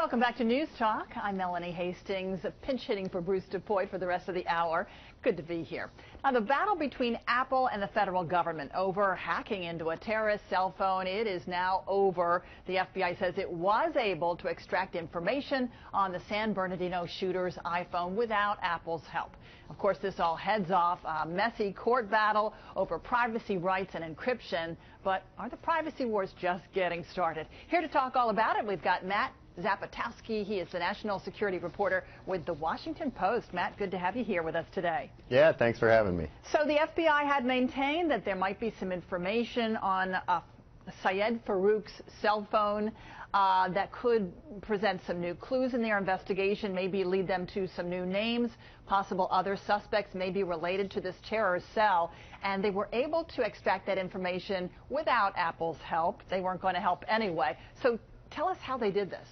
Welcome back to News Talk. I'm Melanie Hastings, pinch hitting for Bruce DuPoit for the rest of the hour. Good to be here. Now, the battle between Apple and the federal government over hacking into a terrorist cell phone, it is now over. The FBI says it was able to extract information on the San Bernardino shooter's iPhone without Apple's help. Of course, this all heads off a messy court battle over privacy rights and encryption. But are the privacy wars just getting started? Here to talk all about it, we've got Matt Zapotowski. He is the national security reporter with the Washington Post. Matt, good to have you here with us today. Yeah, thanks for having me. So the FBI had maintained that there might be some information on Syed Farook's cell phone that could present some new clues in their investigation, maybe lead them to some new names, possible other suspects may be related to this terror cell. And they were able to extract that information without Apple's help. They weren't going to help anyway. So tell us how they did this.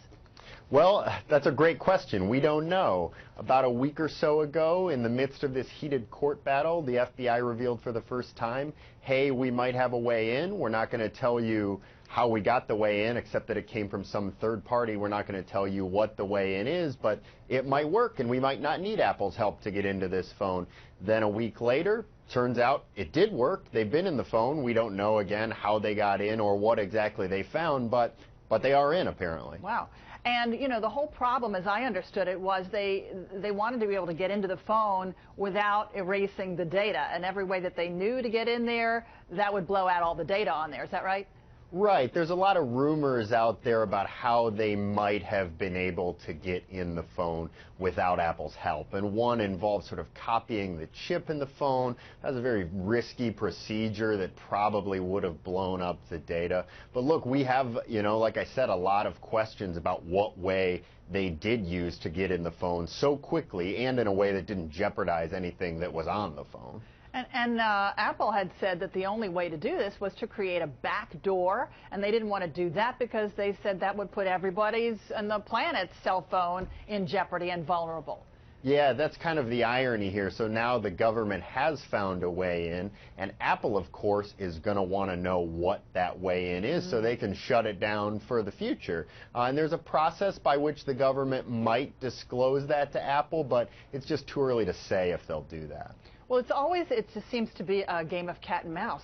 Well, that's a great question. We don't know. About a week or so ago, in the midst of this heated court battle, the FBI revealed for the first time, hey, we might have a way in. We're not going to tell you how we got the way in, except that it came from some third party. We're not going to tell you what the way in is, but it might work, and we might not need Apple's help to get into this phone. Then a week later, turns out it did work. They've been in the phone. We don't know, again, how they got in or what exactly they found, but they are in, apparently. Wow. And, you know, the whole problem, as I understood it, was they wanted to be able to get into the phone without erasing the data. And every way that they knew to get in there, that would blow out all the data on there. Is that right? Right. There's a lot of rumors out there about how they might have been able to get in the phone without Apple's help. And one involves sort of copying the chip in the phone. That's a very risky procedure that probably would have blown up the data. But look, we have, you know, like I said, a lot of questions about what way they did use to get in the phone so quickly and in a way that didn't jeopardize anything that was on the phone. And Apple had said that the only way to do this was to create a back door, and they didn't want to do that because they said that would put everybody's on the planet's cell phone in jeopardy and vulnerable. Yeah, that's kind of the irony here. So now the government has found a way in, and Apple, of course, is going to want to know what that way in is so they can shut it down for the future. And there's a process by which the government might disclose that to Apple, but it's just too early to say if they'll do that. Well, it just seems to be a game of cat and mouse,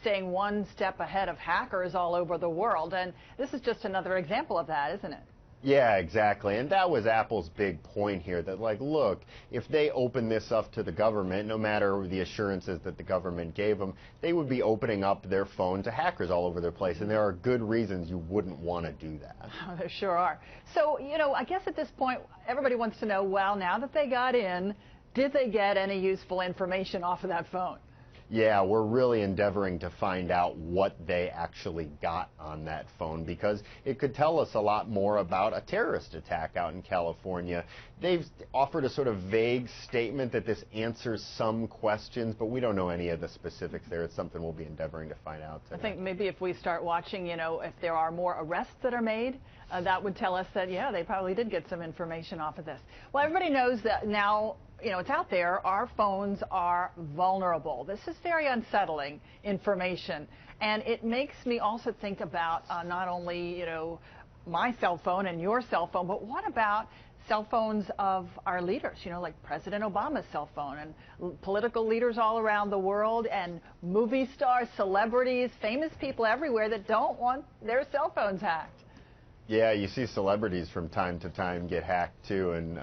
staying one step ahead of hackers all over the world. And this is just another example of that, isn't it? Yeah, exactly. And that was Apple's big point here, that, like, look, if they open this up to the government, no matter the assurances that the government gave them, they would be opening up their phone to hackers all over their place. And there are good reasons you wouldn't want to do that. Oh, there sure are. So, you know, I guess at this point, everybody wants to know, well, now that they got in, did they get any useful information off of that phone? Yeah, we're really endeavoring to find out what they actually got on that phone, because it could tell us a lot more about a terrorist attack out in California. They've offered a sort of vague statement that this answers some questions, but we don't know any of the specifics there. It's something we'll be endeavoring to find out today. I think maybe if we start watching, you know, if there are more arrests that are made, that would tell us that, yeah, they probably did get some information off of this. Well, everybody knows that now, you know, it's out there, our phones are vulnerable. This is very unsettling information. And it makes me also think about not only, you know, my cell phone and your cell phone, but what about cell phones of our leaders, you know, like President Obama's cell phone, and political leaders all around the world, and movie stars, celebrities, famous people everywhere that don't want their cell phones hacked. Yeah, you see celebrities from time to time get hacked too, and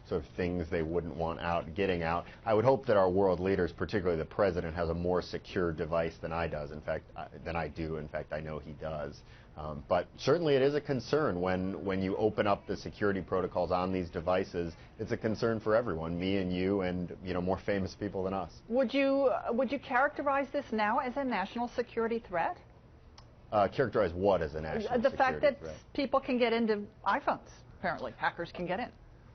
sort of things they wouldn't want getting out. I would hope that our world leaders, particularly the president, has a more secure device than I do. In fact, I know he does. But certainly it is a concern when you open up the security protocols on these devices. It's a concern for everyone, me and you, and, you know, more famous people than us. Would you characterize this now as a national security threat? Characterize what as a national security threat? The fact that people can get into iPhones, apparently. Hackers can get in.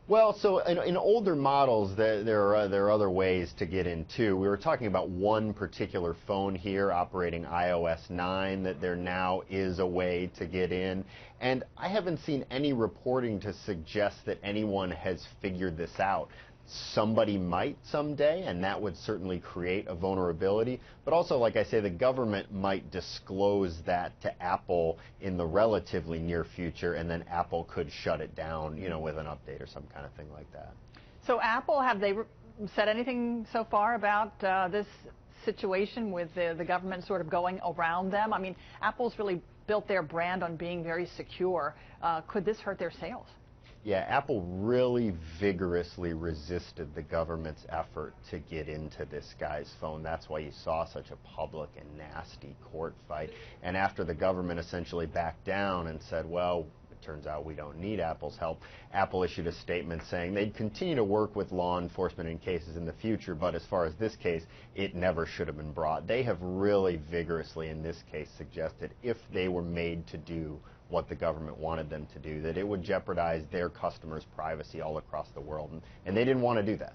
Well, so in older models, there are other ways to get in too. We were talking about one particular phone here operating iOS 9, that there now is a way to get in. And I haven't seen any reporting to suggest that anyone has figured this out. somebody might someday, and that would certainly create a vulnerability. But also, like I say, the government might disclose that to Apple in the relatively near future, and then Apple could shut it down, you know, with an update or some kind of thing like that. So Apple, have they said anything so far about this situation with the government sort of going around them? I mean, Apple's really built their brand on being very secure. Could this hurt their sales? Yeah, Apple really vigorously resisted the government's effort to get into this guy's phone. That's why you saw such a public and nasty court fight. And after the government essentially backed down and said, well, it turns out we don't need Apple's help, Apple issued a statement saying they'd continue to work with law enforcement in cases in the future, but as far as this case, it never should have been brought. They have really vigorously in this case suggested if they were made to do what the government wanted them to do, that it would jeopardize their customers' privacy all across the world, and they didn't want to do that.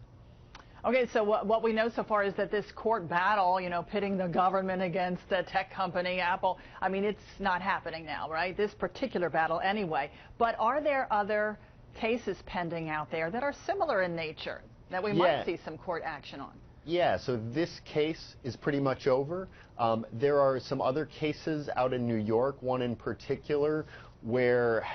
Okay, so what we know so far is that this court battle, you know, pitting the government against the tech company, Apple, I mean, it's not happening now, right? This particular battle anyway. But are there other cases pending out there that are similar in nature that we might see some court action on? Yeah, so this case is pretty much over. There are some other cases out in New York, one in particular, where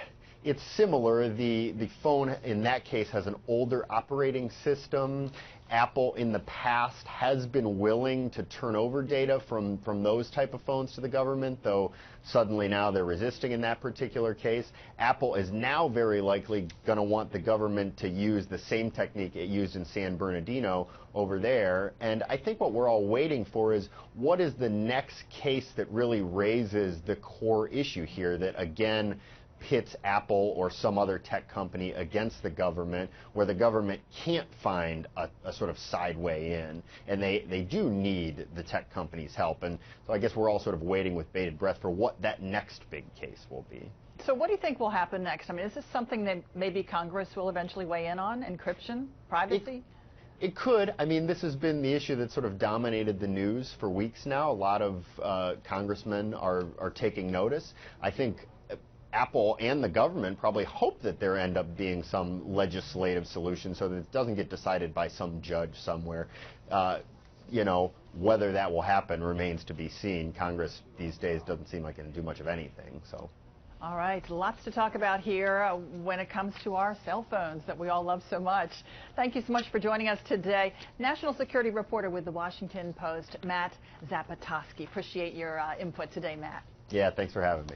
it's similar. The phone in that case has an older operating system. Apple in the past has been willing to turn over data from those type of phones to the government, though suddenly now they're resisting in that particular case. Apple is now very likely going to want the government to use the same technique it used in San Bernardino over there. And I think what we're all waiting for is what is the next case that really raises the core issue here that, again, pits Apple or some other tech company against the government, where the government can't find a sort of side way in, and they do need the tech company's help. And so I guess we're all sort of waiting with bated breath for what that next big case will be. So what do you think will happen next? I mean, is this something that maybe Congress will eventually weigh in on, encryption, privacy? It could. I mean, this has been the issue that sort of dominated the news for weeks now. A lot of congressmen are taking notice. I think Apple and the government probably hope that there end up being some legislative solution so that it doesn't get decided by some judge somewhere. You know, whether that will happen remains to be seen. Congress these days doesn't seem like it can do much of anything. So. All right, lots to talk about here when it comes to our cell phones that we all love so much. Thank you so much for joining us today. National security reporter with the Washington Post, Matt Zapotosky. Appreciate your input today, Matt. Yeah, thanks for having me.